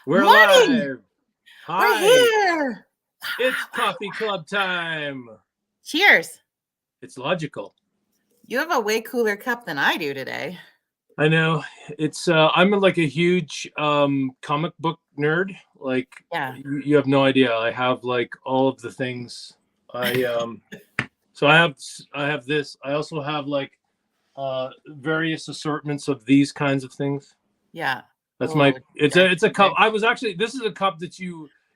We're Morning. live. We're Hi. here. It's coffee club time. Cheers. It's logical. You have a way cooler cup than I do today. I know. It's I'm like a huge comic book nerd. Like Yeah. you have no idea. I have like all of the things. So I have this. I also have like various assortments of these kinds of things. Yeah. That's Oh, it's a cup. I was actually this is a cup that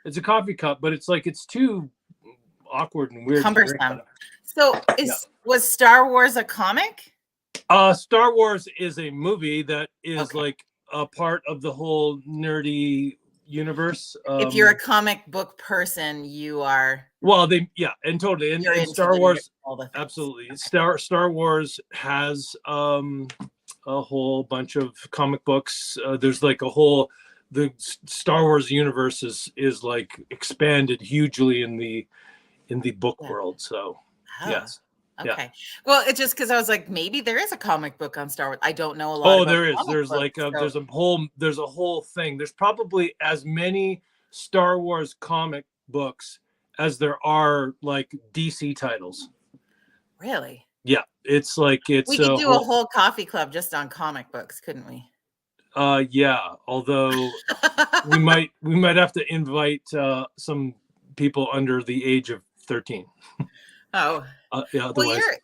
it's a coffee cup, but it's like it's too awkward and weird to drink. cumbersome. So was Star Wars a comic? Star Wars is a movie that is Okay. like a part of the whole nerdy universe. If you're a comic book person, you are. Well, and totally, and Star Wars, all the things. absolutely. Star Wars has a whole bunch of comic books. There's like the Star Wars universe is like expanded hugely in the book world. So yes. Okay. Yeah. Well, it's just because I was like, maybe there is a comic book on Star Wars. I don't know a lot. Oh, there is. There's like there's a whole thing. There's probably as many Star Wars comic books as there are like DC titles. Really? Yeah, it's like it's. We could do a whole coffee club just on comic books, couldn't we? Yeah. Although we might have to invite some people under the age of 13. Oh, yeah. Otherwise, well,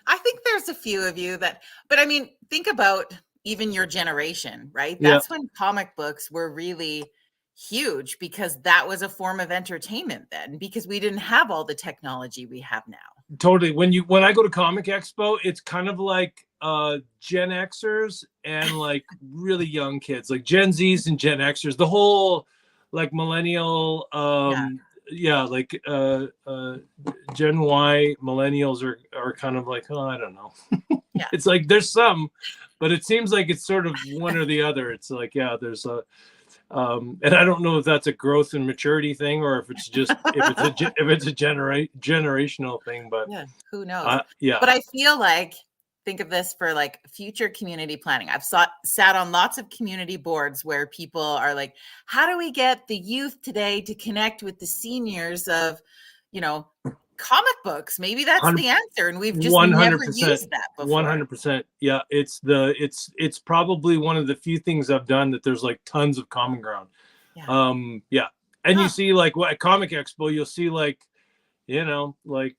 I think there's a few of you but I mean, think about even your generation, right? That's when comic books were really huge because that was a form of entertainment then, because we didn't have all the technology we have now. Totally. When I go to Comic Expo, it's kind of like Gen Xers and like really young kids, like Gen Zs and Gen Xers, the whole like millennial like Gen Y millennials are kind of like, oh, I don't know. Yeah. It's like there's some, but it seems like it's sort of one or the other. It's like, yeah, there's a and I don't know if that's a growth and maturity thing or if it's just if it's a generational thing, but yeah, who knows? Yeah. But I feel like, think of this for like future community planning. I've sat on lots of community boards where people are like, how do we get the youth today to connect with the seniors of, comic books? Maybe that's the answer. And we've just 100%, never used that before. 100%. Yeah. It's probably one of the few things I've done that there's like tons of common ground. Yeah. And you see like at Comic Expo, you'll see like, like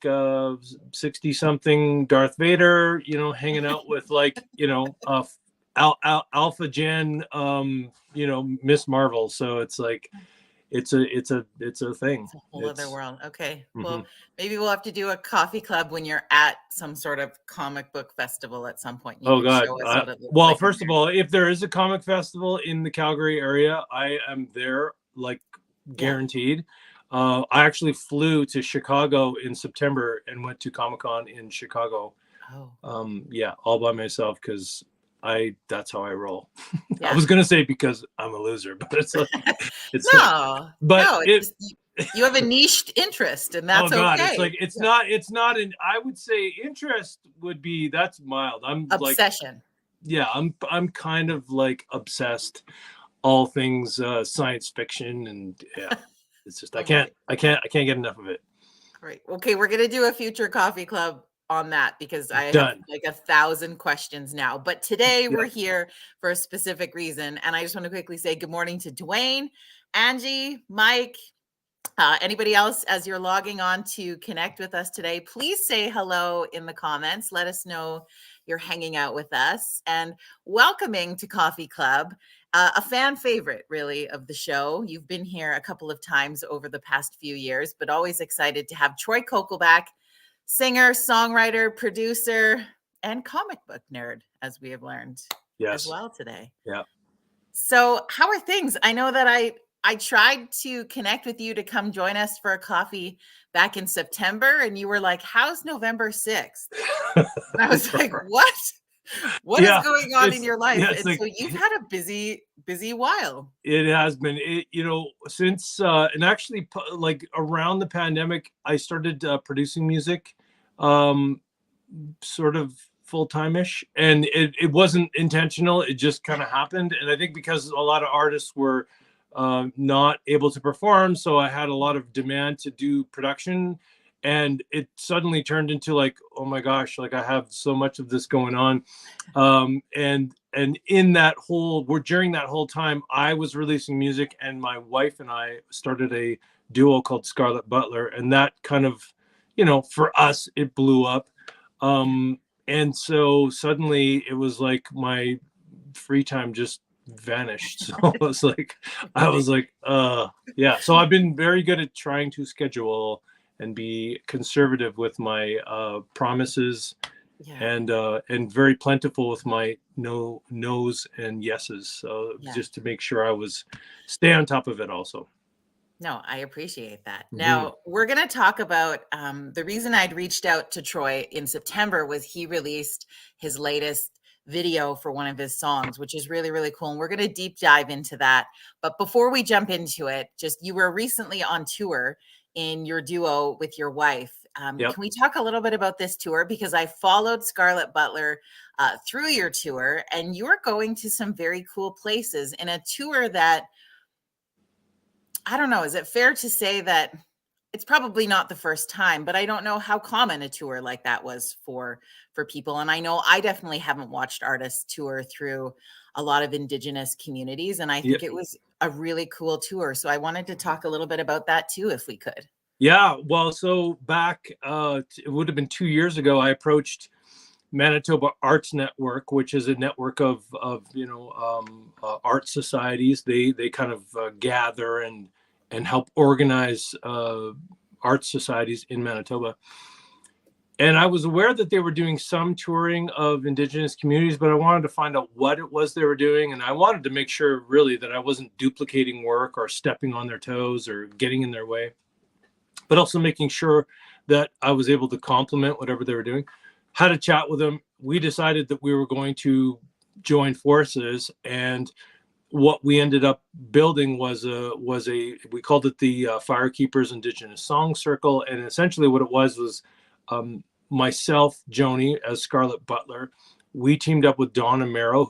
60 something Darth Vader, hanging out with like, Alpha Gen, Miss Marvel. So it's like, it's a thing. It's a whole other world. Okay. Mm-hmm. Well, maybe we'll have to do a coffee club when you're at some sort of comic book festival at some point. Oh God. Well, first of all, if there is a comic festival in the Calgary area, I am there like guaranteed. I actually flew to Chicago in September and went to Comic-Con in Chicago. All by myself because that's how I roll. I was gonna say because I'm a loser, but it's like you have a niched interest, and that's okay. It's like it's not an. I would say interest would be that's mild. I'm obsession. I'm kind of like obsessed. All things science fiction and it's just I can't get enough of it. Great. Okay, we're gonna do a future coffee club on that because I have like 1,000 questions now. But today we're here for a specific reason. And I just want to quickly say good morning to Dwayne, Angie, Mike, anybody else as you're logging on to connect with us today. Please say hello in the comments. Let us know you're hanging out with us and welcoming to Coffee Club. A fan favorite, really, of the show. You've been here a couple of times over the past few years, but always excited to have Troy Kokol back. Singer, songwriter, producer, and comic book nerd, as we have learned as well today. Yeah. So how are things? I know that I tried to connect with you to come join us for a coffee back in September, and you were like, how's November 6th? And I was like, what? What is going on in your life? And like, so you've had a busy while. It has been, since, and actually like around the pandemic, I started producing music, sort of full-time-ish. And it wasn't intentional. It just kind of happened. And I think because a lot of artists were not able to perform. So I had a lot of demand to do production, and it suddenly turned into like, oh my gosh, like I have so much of this going on. And in that whole, during that whole time, I was releasing music, and my wife and I started a duo called Scarlett Butler, and that kind of, for us, it blew up. And so suddenly it was like my free time just vanished. So I was like, yeah. So I've been very good at trying to schedule and be conservative with my promises, and very plentiful with my no's and yeses. So just to make sure I stay on top of it also. No, I appreciate that. Now, we're going to talk about the reason I'd reached out to Troy in September was he released his latest video for one of his songs, which is really, really cool. And we're going to deep dive into that. But before we jump into it, you were recently on tour in your duo with your wife. Can we talk a little bit about this tour? Because I followed Scarlett Butler through your tour, and you are going to some very cool places in a tour that, I don't know, is it fair to say that it's probably not the first time, but I don't know how common a tour like that was for people. And I know I definitely haven't watched artists tour through a lot of Indigenous communities, and I think it was a really cool tour. So I wanted to talk a little bit about that too, if we could. Yeah, well, so back, it would have been 2 years ago, I approached Manitoba Arts Network, which is a network of art societies. They kind of gather and help organize art societies in Manitoba. And I was aware that they were doing some touring of Indigenous communities, but I wanted to find out what it was they were doing. And I wanted to make sure really that I wasn't duplicating work or stepping on their toes or getting in their way, but also making sure that I was able to complement whatever they were doing. Had a chat with them. We decided that we were going to join forces, and what we ended up building was we called it the Firekeepers Indigenous Song Circle. And essentially what it was myself, Joni, as Scarlett Butler. We teamed up with Don Amero,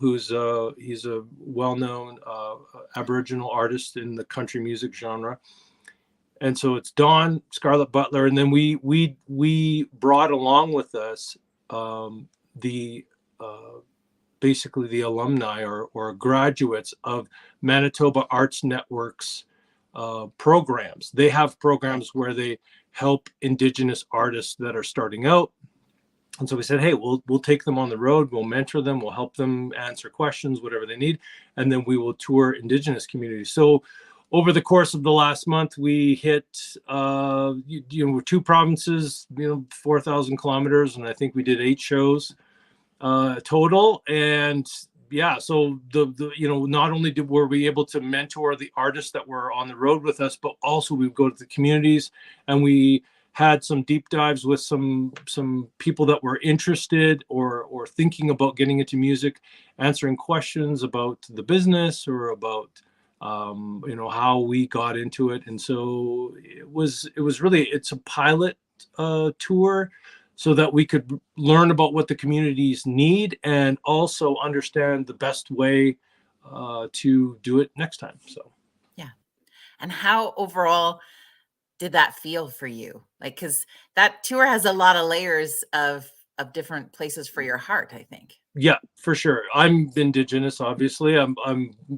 he's a well-known Aboriginal artist in the country music genre. And so it's Don, Scarlett Butler, and then we brought along with us basically the alumni or graduates of Manitoba Arts Network's programs. They have programs where they help Indigenous artists that are starting out. And so we said, hey, we'll take them on the road, we'll mentor them, we'll help them answer questions, whatever they need, and then we will tour Indigenous communities. So over the course of the last month, we hit 2 provinces, 4,000 kilometers, and I think we did 8 shows total. And yeah, so not only were we able to mentor the artists that were on the road with us, but also we would go to the communities, and we had some deep dives with some people that were interested or thinking about getting into music, answering questions about the business or about how we got into it. And so it was really, it's a pilot tour so that we could learn about what the communities need and also understand the best way to do it next time. So yeah. And how overall did that feel for you? Like, because that tour has a lot of layers of different places for your heart, I think. Yeah, for sure. I'm Indigenous, obviously. I'm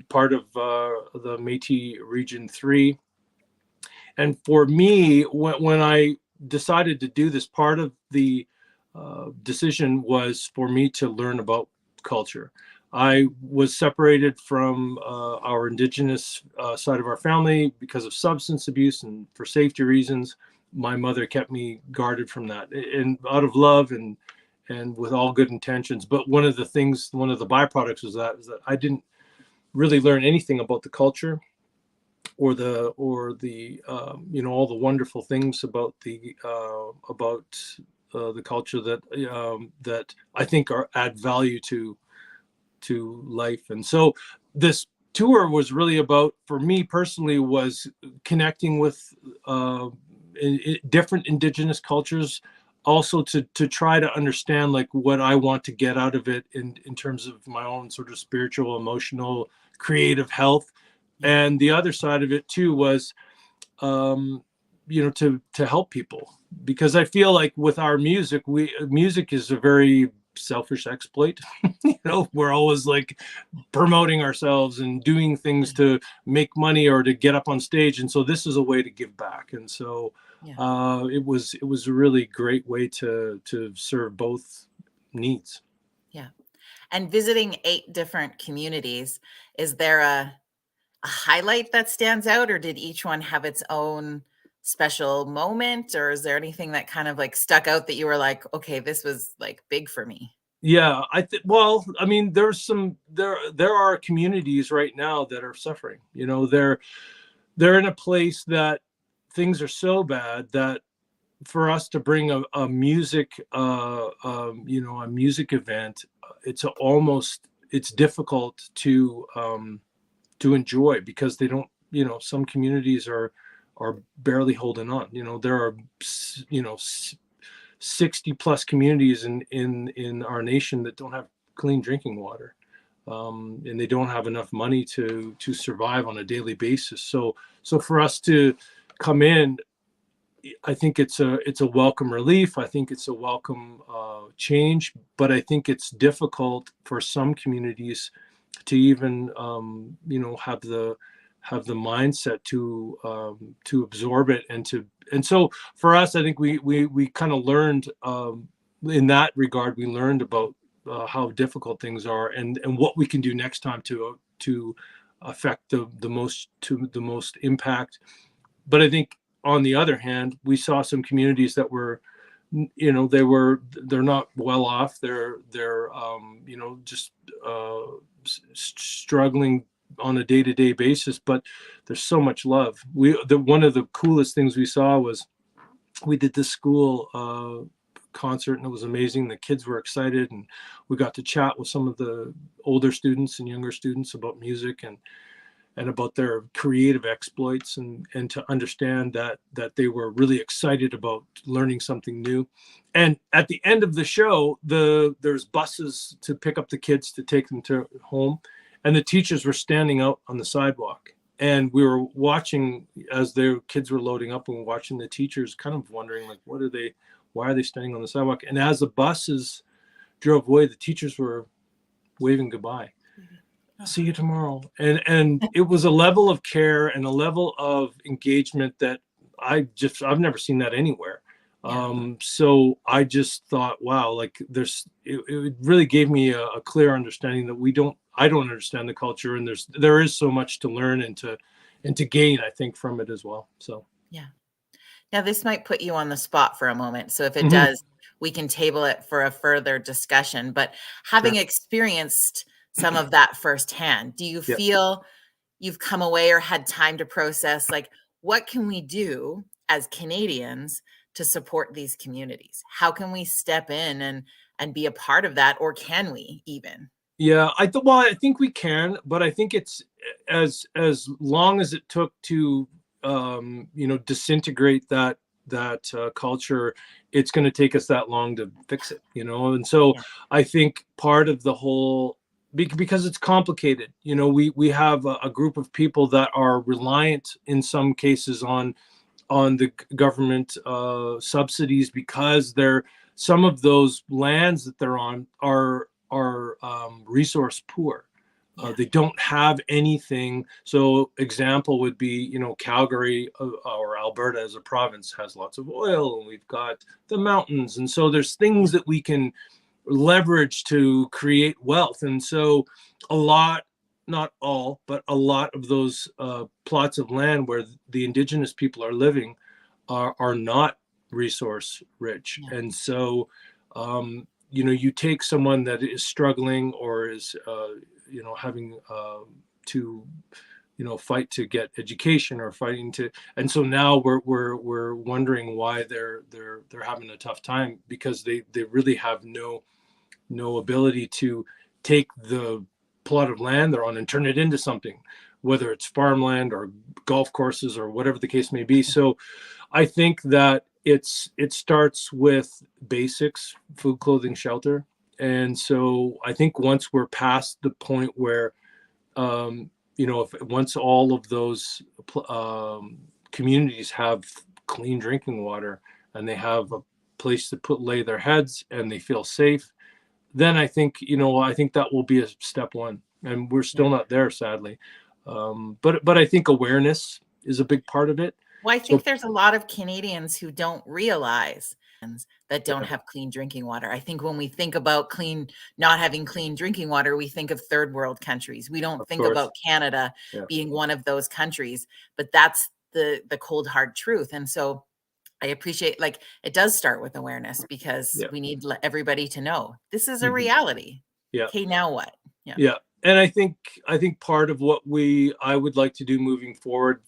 part of the Métis Region 3. And for me, when I decided to do this, part of the decision was for me to learn about culture. I was separated from our Indigenous side of our family because of substance abuse, and for safety reasons, my mother kept me guarded from that, and out of love and with all good intentions. But one of the byproducts was that I didn't really learn anything about the culture or the all the wonderful things about the culture that I think add value to life. And so this tour was really about, for me personally, was connecting with different Indigenous cultures, also to try to understand like what I want to get out of it in terms of my own sort of spiritual, emotional, creative health. And the other side of it too was, to help people, because I feel like with our music, music is a very selfish exploit. We're always like promoting ourselves and doing things to make money or to get up on stage, and so this is a way to give back. And so it was a really great way to serve both needs. Yeah. And visiting 8 different communities, is there a highlight that stands out, or did each one have its own special moment, or is there anything that kind of like stuck out that you were like, okay, this was like big for me? Yeah, well, I mean, there are communities right now that are suffering. They're in a place that things are so bad that for us to bring a music a music event, it's difficult to enjoy, because they don't, some communities are barely holding on. There are 60 plus communities in our nation that don't have clean drinking water, and they don't have enough money to survive on a daily basis. So for us to come in, I think it's a welcome relief. I think it's a welcome change, but I think it's difficult for some communities to even have the mindset to absorb it, and so for us, I think we kind of learned, in that regard, we learned about how difficult things are, and what we can do next time to affect the most impact. But I think on the other hand, we saw some communities that were, they're not well off. They're just struggling on a day-to-day basis, but there's so much love. One of the coolest things we saw was we did this school concert, and it was amazing. The kids were excited, and we got to chat with some of the older students and younger students about music and about their creative exploits, and to understand that they were really excited about learning something new. And at the end of the show, there's buses to pick up the kids to take them to home, and the teachers were standing out on the sidewalk, and we were watching as their kids were loading up, and watching the teachers kind of wondering, like, why are they standing on the sidewalk? And as the buses drove away, the teachers were waving goodbye. See you tomorrow. And it was a level of care and a level of engagement that I've never seen that anywhere. So I just thought, wow, like it really gave me a clear understanding that I don't understand the culture, and there is so much to learn and to gain, I think, from it as well. So yeah. Now this might put you on the spot for a moment. So if it does, we can table it for a further discussion. But having experienced some of that firsthand, do you feel you've come away or had time to process, like, what can we do as Canadians to support these communities? How can we step in and be a part of that, or can we even? Yeah, I think we can, but I think it's as long as it took to disintegrate that culture, it's going to take us that long to fix it, and so I think part of the whole, because it's complicated, we have a group of people that are reliant in some cases on the government subsidies, because some of those lands that they're on are resource poor. They don't have anything. So example would be, Calgary or Alberta as a province has lots of oil, and we've got the mountains. And so there's things that we can leverage to create wealth. And so a lot, not all, but a lot of those plots of land where the Indigenous people are living are not resource rich. And so, you take someone that is struggling or is, having to, fight to get education, or fighting to, and so now we're wondering why they're having a tough time, because they really have no ability to take the plot of land they're on and turn it into something, whether it's farmland or golf courses or whatever the case may be. So I think that it starts with basics: food, clothing, shelter. And so I think once we're past the point where if once all of those communities have clean drinking water and they have a place to lay their heads and they feel safe, then I think, I think that will be a step one. And we're still not there, sadly. But I think awareness is a big part of it. Well, I think there's a lot of Canadians who don't realize that don't Yeah. have clean drinking water. I think when we think about not having clean drinking water, we think of third world countries. We don't think about Canada being one of those countries, but that's the cold hard truth. And so I appreciate, like, it does start with awareness, because we need everybody to know this is a reality. Yeah. Okay, now what? Yeah. And I think part of what I would like to do moving forward,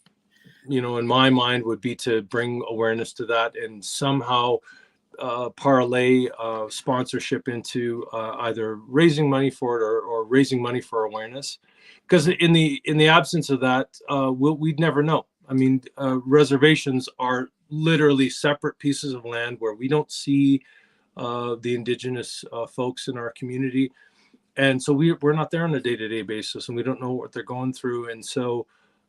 in my mind, would be to bring awareness to that and somehow parlay sponsorship into either raising money for it or raising money for awareness. Because in the absence of that, we'd never know. I mean, reservations are literally separate pieces of land where we don't see the Indigenous folks in our community. And so we're not there on a day-to-day basis, and we don't know what they're going through. And so,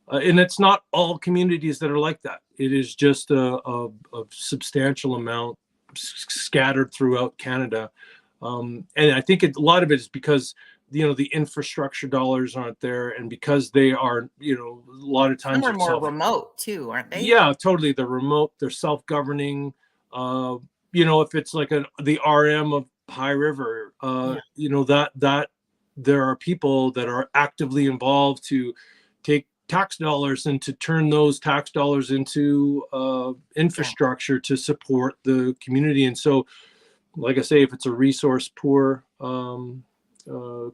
and it's not all communities that are like that. It is just a substantial amount scattered throughout Canada. And I think a lot of it is because, the infrastructure dollars aren't there, and because they are, a lot of times some are more remote too, aren't they? Yeah, totally. They're remote. They're self-governing. If it's like the RM of High River, that there are people that are actively involved to take tax dollars and to turn those tax dollars into infrastructure to support the community. And so, like I say, if it's a resource poor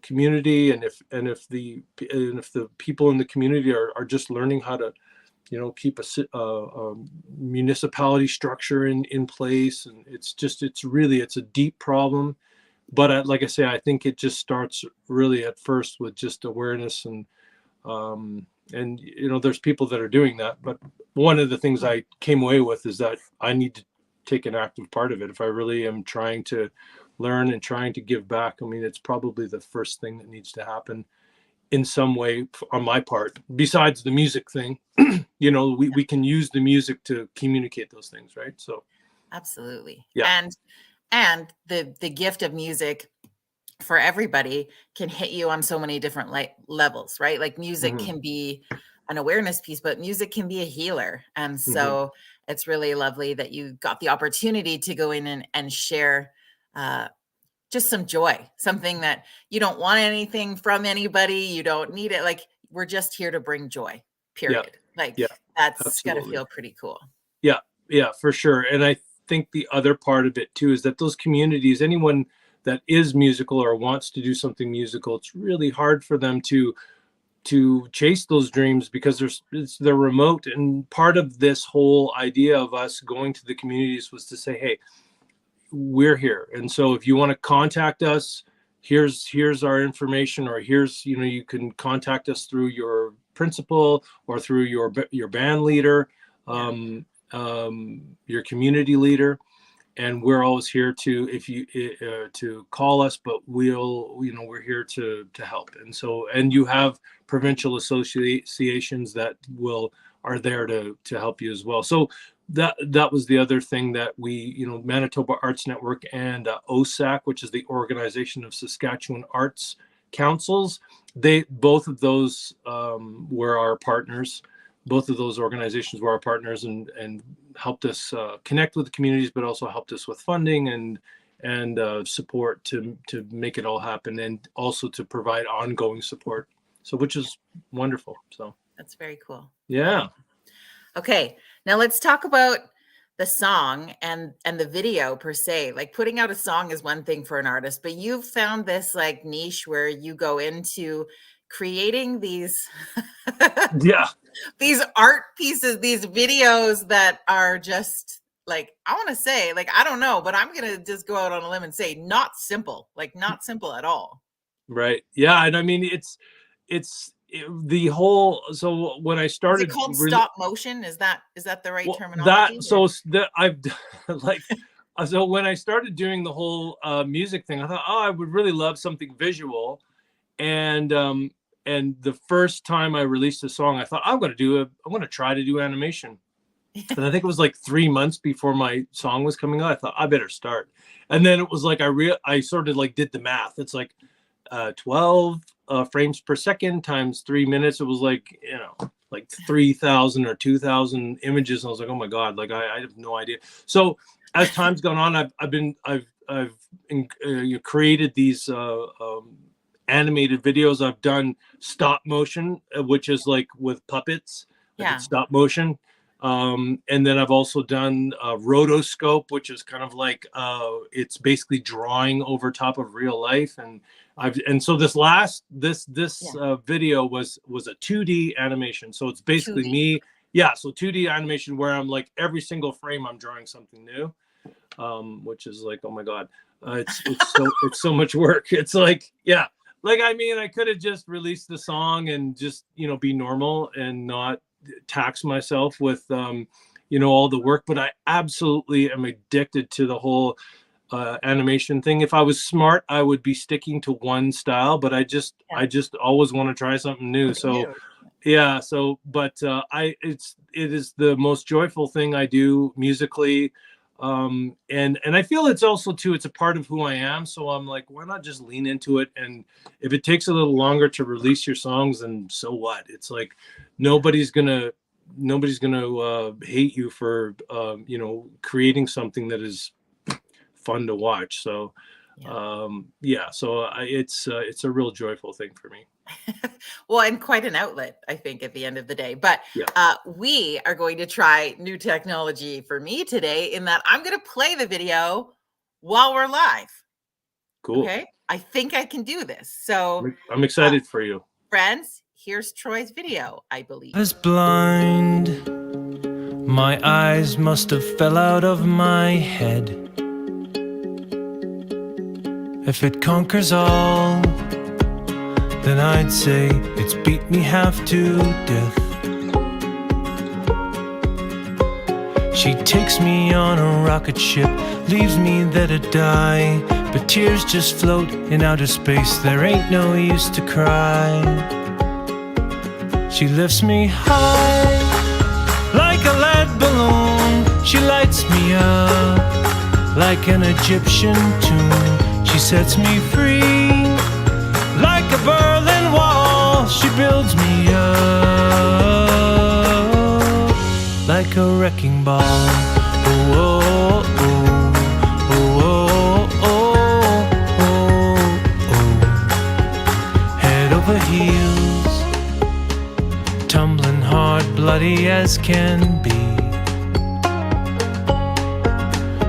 community, and if the people in the community are just learning how to keep a municipality structure in place, and it's a deep problem. But like I say, I think it just starts really at first with just awareness, and there's people that are doing that. But one of the things I came away with is that I need to take an active part of it if I really am trying to learn and trying to give back. I mean, it's probably the first thing that needs to happen in some way on my part, besides the music thing. We can use the music to communicate those things, right? So absolutely. Yeah. And the gift of music for everybody can hit you on so many different levels, right? Like music can be an awareness piece, but music can be a healer. And so it's really lovely that you got the opportunity to go in and share just some joy, something that you don't want anything from anybody. You don't need it. Like, we're just here to bring joy, period. That's got to feel pretty cool. Yeah, for sure. And I think the other part of it too is that those communities, anyone that is musical or wants to do something musical, it's really hard for them to chase those dreams because they're remote. And part of this whole idea of us going to the communities was to say, hey, we're here. And so if you want to contact us, here's our information, or here's, you can contact us through your principal or through your band leader, your community leader. And we're always here to call us, but we're here to help. And so, and you have provincial associations that are there to help you as well. So that was the other thing that we, Manitoba Arts Network and OSAC, which is the Organization of Saskatchewan Arts Councils, both of those were our partners. Both of those organizations were our partners and helped us connect with the communities, but also helped us with funding and support to make it all happen, and also to provide ongoing support. So, which is wonderful. So that's very cool. Yeah. Okay, now let's talk about the song and the video per se. Like, putting out a song is one thing for an artist, but you've found this like niche where you go into creating these these art pieces, these videos that are just like, I want to say, like, I don't know, but I'm gonna just go out on a limb and say not simple at all. Right. Yeah. And I mean, the whole, so when I started, is it called stop motion? Is that the right terminology? So when I started doing the whole music thing, I thought, I would really love something visual. And and the first time I released a song, I thought I'm going to try to do animation. And I think it was like 3 months before my song was coming out. I thought I better start. And then it was like I sort of like did the math. It's like 12 frames per second times 3 minutes. It was like, you know, like 3,000 or 2,000 images. And I was like, oh my God, like I have no idea. So as time's gone on, I've created these animated videos. I've done stop motion, which is like with puppets, like it's stop motion. And then I've also done rotoscope, which is kind of like it's basically drawing over top of real life. And so this video was a 2D animation. So it's basically 2D. Me. Yeah. So 2D animation where I'm like every single frame I'm drawing something new, which is like, oh my God, it's so much work. It's like, yeah. Like, I mean, I could have just released the song and just, you know, be normal and not tax myself with, you know, all the work, but I absolutely am addicted to the whole animation thing. If I was smart, I would be sticking to one style, but I just always want to try something new. So yeah. So, but it is the most joyful thing I do musically. And I feel it's also too, it's a part of who I am. So I'm like, why not just lean into it? And if it takes a little longer to release your songs, then so what? It's like, nobody's gonna hate you for, you know, creating something that is fun to watch. So, so it's a real joyful thing for me. Well, and quite an outlet, I think, at the end of the day. But we are going to try new technology for me today in that I'm going to play the video while we're live. Cool. Okay. I think I can do this. So I'm excited for you. Friends, here's Troy's video, I believe. I was blind. My eyes must have fell out of my head. If it conquers all, then I'd say it's beat me half to death. She takes me on a rocket ship, leaves me there to die, but tears just float in outer space, there ain't no use to cry. She lifts me high, like a lead balloon. She lights me up, like an Egyptian tomb. She sets me free, like a Berlin Wall. She builds me up, like a wrecking ball. Oh, oh, oh, oh, oh, oh, oh. Head over heels, tumbling hard, bloody as can be.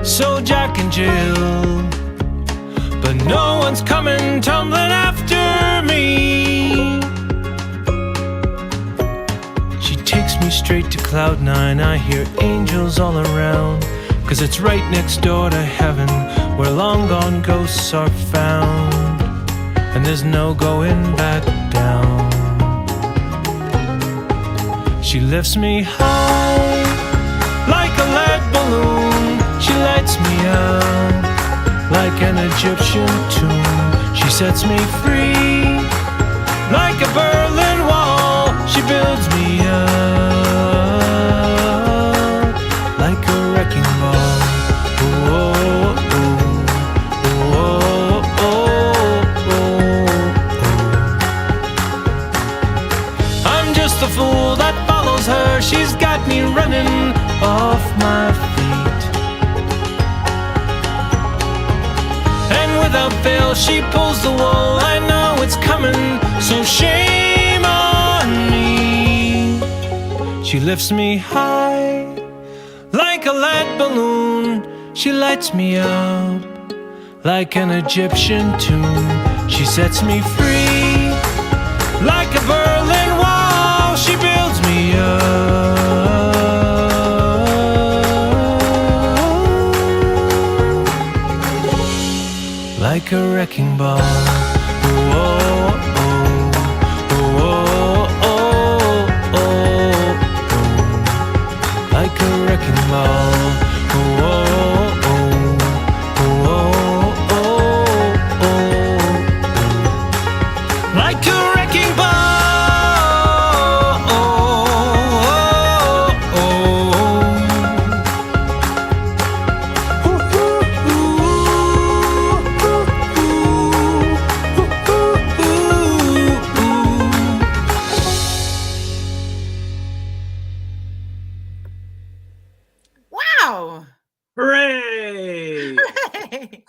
So Jack and Jill, but no one's coming tumbling after me. She takes me straight to cloud nine. I hear angels all around, 'cause it's right next door to heaven, where long gone ghosts are found, and there's no going back down. She lifts me high, like a lead balloon. She lights me up, like an Egyptian tomb. She sets me free, like a Berlin Wall. She builds me up, like a wrecking ball. Oh, oh, oh, oh, oh, oh. I'm just a fool that follows her. She's got me running off my feet. Without fail, she pulls the wool. I know it's coming, so shame on me. She lifts me high, like a lead balloon. She lights me up, like an Egyptian tomb. She sets me free, like a Berlin Wall. She builds me up, like a wrecking ball. Oh, oh, oh, oh, oh, oh, oh. Like a wrecking ball. Oh, oh, oh, oh, oh, oh, oh. Like a wrecking ball.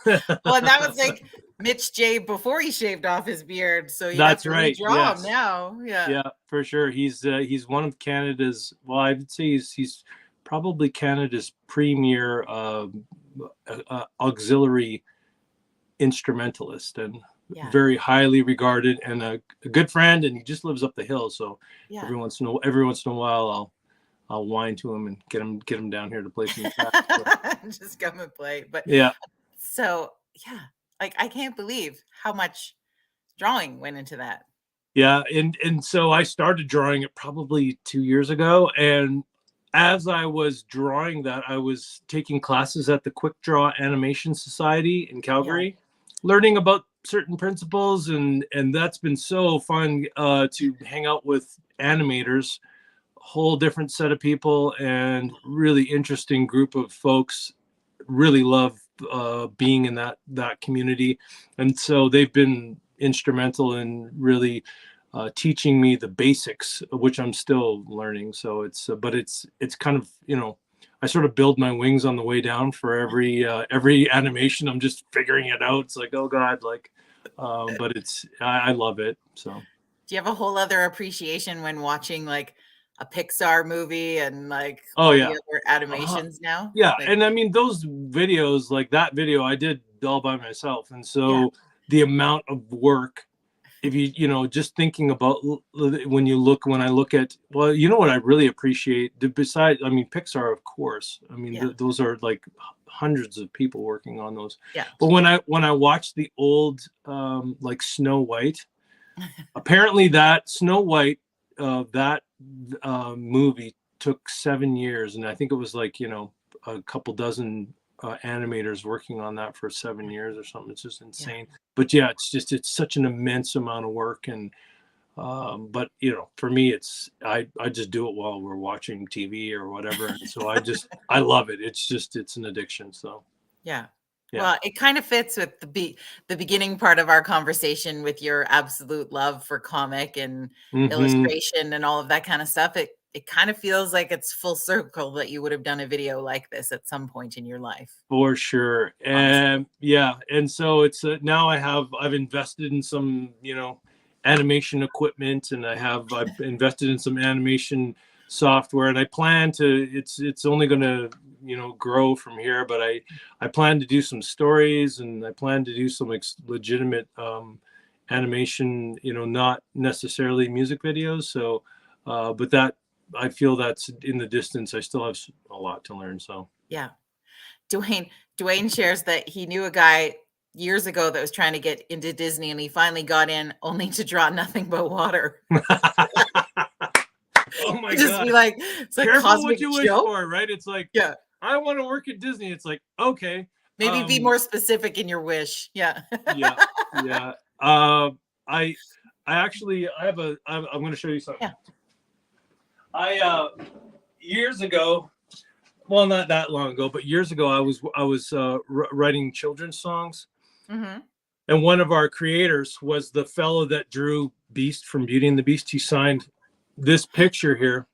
Well, and that was like Mitch J before he shaved off his beard. So you have That's to right. redraw him Yes. now. Yeah. Yeah, for sure. He's one of Canada's. Well, I would say he's probably Canada's premier auxiliary instrumentalist, and Yeah. very highly regarded, and a good friend. And he just lives up the hill. So Yeah. every once in a while, I'll whine to him and get him down here to play some tracks. Just come and play. But Yeah. so yeah, like I can't believe how much drawing went into that. Yeah, and so I started drawing it probably 2 years ago, and as I was drawing that, I was taking classes at the Quick Draw Animation Society in Calgary, learning about certain principles, and that's been so fun to hang out with animators, a whole different set of people, and really interesting group of folks. Really love being in that community, and so they've been instrumental in really teaching me the basics, which I'm still learning. So it's kind of, I sort of build my wings on the way down for every animation. I'm just figuring it out. It's like, oh God, like, but I love it. So do you have a whole other appreciation when watching like a Pixar movie and like the other animations now? Yeah. Like, And I mean, those videos, like that video I did all by myself. And so the amount of work, if you just thinking about when I look at, well, what I really appreciate besides, I mean, Pixar, of course, I mean, those are like hundreds of people working on those. Yeah. But when I watched the old, like Snow White, apparently that Snow White, that movie took 7 years. And I think it was like, a couple dozen animators working on that for 7 years or something. It's just insane. But yeah, it's such an immense amount of work. And but for me, I just do it while we're watching TV or whatever. And so I love it. It's an addiction. So yeah. Well, it kind of fits with the beginning part of our conversation with your absolute love for comic and illustration and all of that kind of stuff. It kind of feels like it's full circle that you would have done a video like this at some point in your life. For sure. And and so it's now I've invested in some, animation equipment, and I've invested in some animation software, and I plan to, it's only going to, grow from here, but I plan to do some stories, and I plan to do some legitimate animation, not necessarily music videos. So, but that, I feel that's in the distance. I still have a lot to learn. So yeah. Dwayne shares that he knew a guy years ago that was trying to get into Disney, and he finally got in only to draw nothing but water. Oh my just God. Be like, it's like careful cosmic what you wish joke. for, right? It's like, I want to work at Disney. It's like, okay, maybe be more specific in your wish. Yeah. yeah. I actually, I'm going to show you something. Years ago, well, not that long ago, but years ago, I was writing children's songs. And one of our creators was the fellow that drew Beast from Beauty and the Beast. He signed this picture here.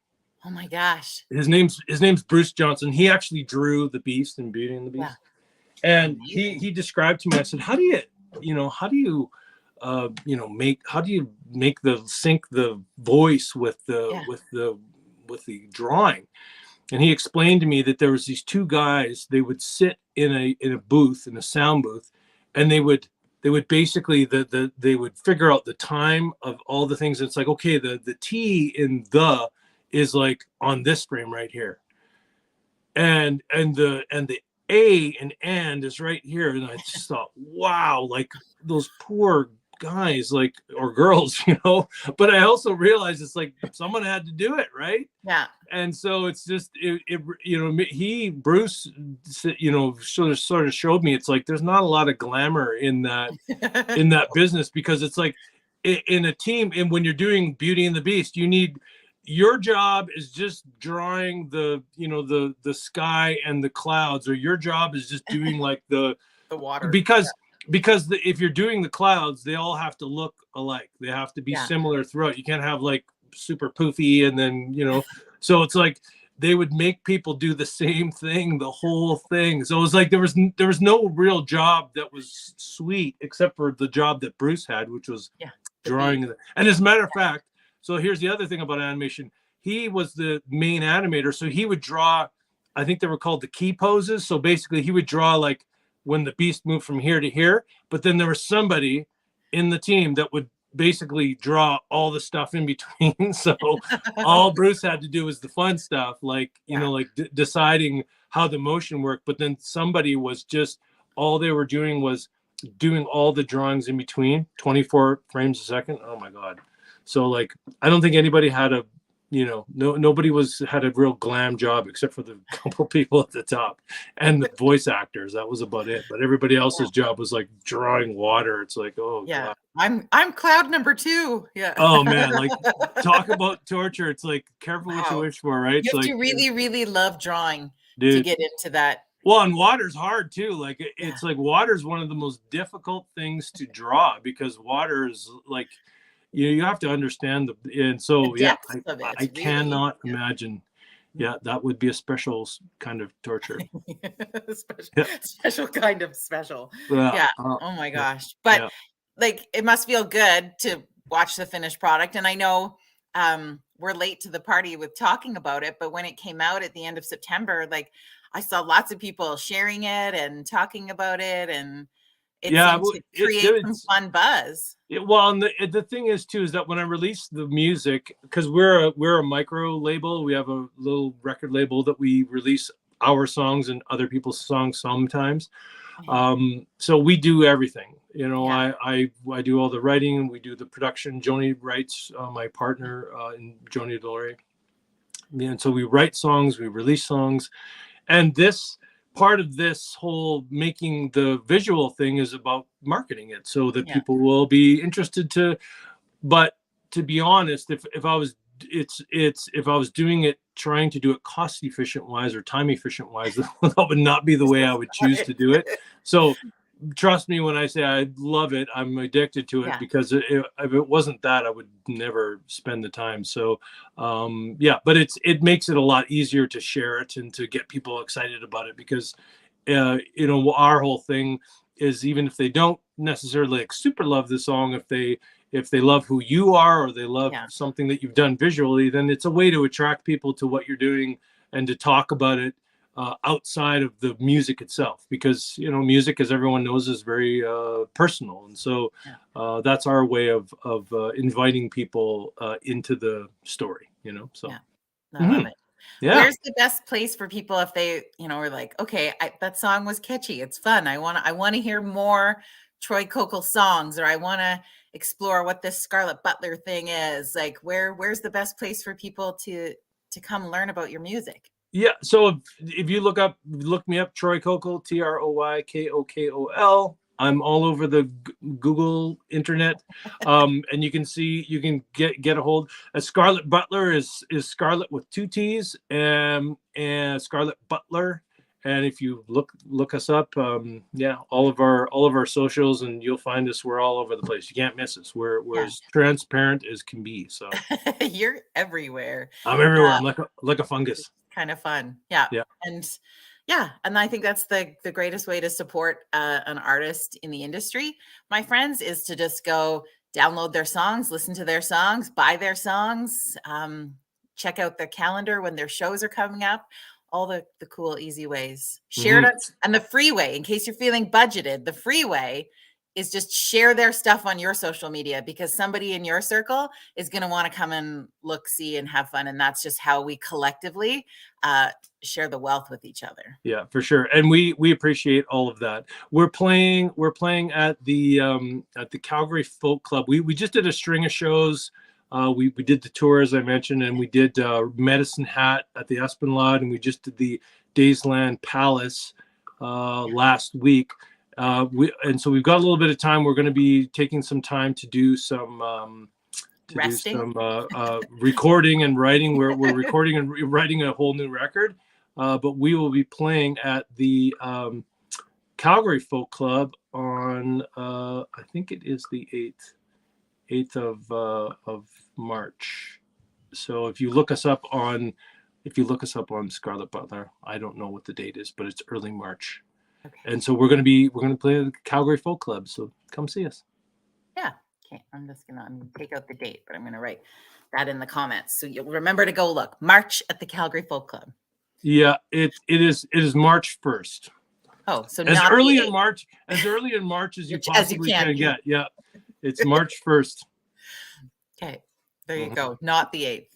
Oh my gosh. His name's Bruce Johnson. He actually drew the Beast in Beauty and the Beast. And he described to me, I said, how do you make sync the voice with the drawing? And he explained to me that there was these two guys. They would sit in a booth, in a sound booth, and they would basically they would figure out the time of all the things. It's like, okay, the T in the is like on this frame right here, and the A in and is right here. And I just thought, wow, like those poor guys, like, or girls, but I also realized it's like someone had to do it, right? Yeah. And so it's just Bruce sort of showed me, it's like there's not a lot of glamour in that business, because it's like in a team, and when you're doing Beauty and the Beast, your job is just drawing the sky and the clouds, or your job is just doing like the water, because if you're doing the clouds, they all have to look alike. They have to be similar throughout. You can't have like super poofy and then, so it's like they would make people do the same thing, the whole thing. So it was like there was no real job that was sweet except for the job that Bruce had, which was drawing. And as a matter of fact, so here's the other thing about animation. He was the main animator, so he would draw, I think they were called the key poses. So basically he would draw like when the beast moved from here to here, but then there was somebody in the team that would basically draw all the stuff in between. So all Bruce had to do was the fun stuff, like, you know, like deciding how the motion worked. But then somebody was just, all they were doing was doing all the drawings in between, 24 frames a second. Oh my God. So like, I don't think anybody had a, you know, nobody had a real glam job except for the couple people at the top and the voice actors. That was about it. But everybody else's job was like drawing water. It's like, oh God. I'm cloud number 2. Yeah. Oh man, like talk about torture. It's like careful what you wish for, right? You have like, to really, really love drawing dude, to get into that. Well, and water's hard too. Like it's like water's one of the most difficult things to draw because water is like, you have to understand and so I cannot imagine. Yeah, that would be a special kind of torture. Special kind of special. Oh my gosh. But like, it must feel good to watch the finished product. And I know we're late to the party with talking about it, but when it came out at the end of September, like I saw lots of people sharing it and talking about it, and it seemed to create some fun buzz. Well, and the thing is too, is that when I released the music, because we're a micro label, we have a little record label that we release our songs and other people's songs sometimes. So we do everything, you know. I do all the writing, we do the production. Joni writes, my partner in Joni Delory. And so we write songs, we release songs, and this part of this whole making the visual thing is about marketing it so that people will be interested to. But to be honest, if I was doing it, trying to do it cost efficient wise or time efficient wise, that would not be the way I would choose to do it. So trust me when I say I love it, I'm addicted to it, because if it wasn't that, I would never spend the time. So but it makes it a lot easier to share it and to get people excited about it, because you know, our whole thing is, even if they don't necessarily like super love the song, if they love who you are, or they love something that you've done visually, then it's a way to attract people to what you're doing and to talk about it outside of the music itself, because, you know, music, as everyone knows, is very personal. And so that's our way of inviting people into the story, you know. So I love it. Where's the best place for people if they, you know, are like, okay, that song was catchy, it's fun, I want to hear more Troy Kokol songs, or I want to explore what this Scarlett Butler thing is, like, where's the best place for people to come learn about your music? Yeah, so if you look me up, Troy Kokol, TroyKokol. I'm all over the Google internet, and you can get a hold. Scarlett Butler is Scarlett with 2 T's, and Scarlett Butler. And if you look us up, all of our socials, and you'll find us. We're all over the place. You can't miss us. We're as transparent as can be. So you're everywhere. I'm everywhere. I'm like a fungus. Kind of fun. And I think that's the greatest way to support an artist in the industry, my friends, is to just go download their songs, listen to their songs, buy their songs, check out their calendar when their shows are coming up, all the cool, easy ways. Share it. And the free way, in case you're feeling budgeted, the free way is just share their stuff on your social media, because somebody in your circle is going to want to come and look, see, and have fun. And that's just how we collectively share the wealth with each other. Yeah, for sure. And we appreciate all of that. We're playing at the Calgary Folk Club. We just did a string of shows. We did the tour, as I mentioned, and we did Medicine Hat at the Esplanade, and we just did the Daysland Palace last week. And so we've got a little bit of time. We're going to be taking some time to do some recording and writing. We're recording and writing a whole new record. But we will be playing at the Calgary Folk Club on I think it is the 8th of March. So if you look us up on if you look us up on Scarlet Butler, I don't know what the date is, but it's early March. Okay. And so we're going to play at the Calgary Folk Club. So come see us. Yeah. Okay. I'm going to take out the date, but I'm going to write that in the comments. So you'll remember to go look. March at the Calgary Folk Club. Yeah, it is March 1st. Oh, so as not early the in March as you Which, possibly as you can get. Yeah. It's March 1st. Okay. There you go. Not the 8th.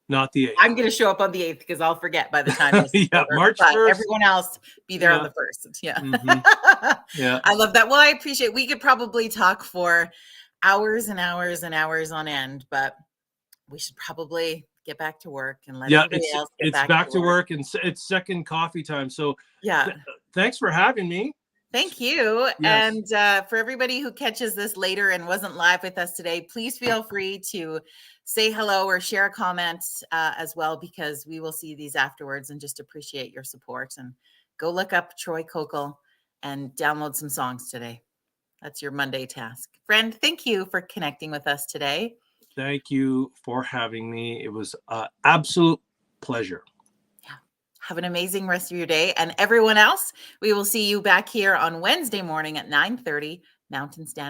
Not the 8th. I'm going to show up on the 8th because I'll forget by the time this is yeah, over. March But 1st. everyone else be there on the 1st. Yeah. Yeah. I love that. Well, I appreciate we could probably talk for hours and hours and hours on end, but we should probably get back to work and let everybody else get back to work and it's second coffee time. So yeah. Thanks for having me. Thank you. Yes. And for everybody who catches this later and wasn't live with us today, please feel free to say hello or share a comment as well, because we will see these afterwards and just appreciate your support. And go look up Troy Kokol and download some songs today. That's your Monday task. Friend, thank you for connecting with us today. Thank you for having me. It was an absolute pleasure. Have an amazing rest of your day. And everyone else, we will see you back here on Wednesday morning at 9:30 Mountain Standard.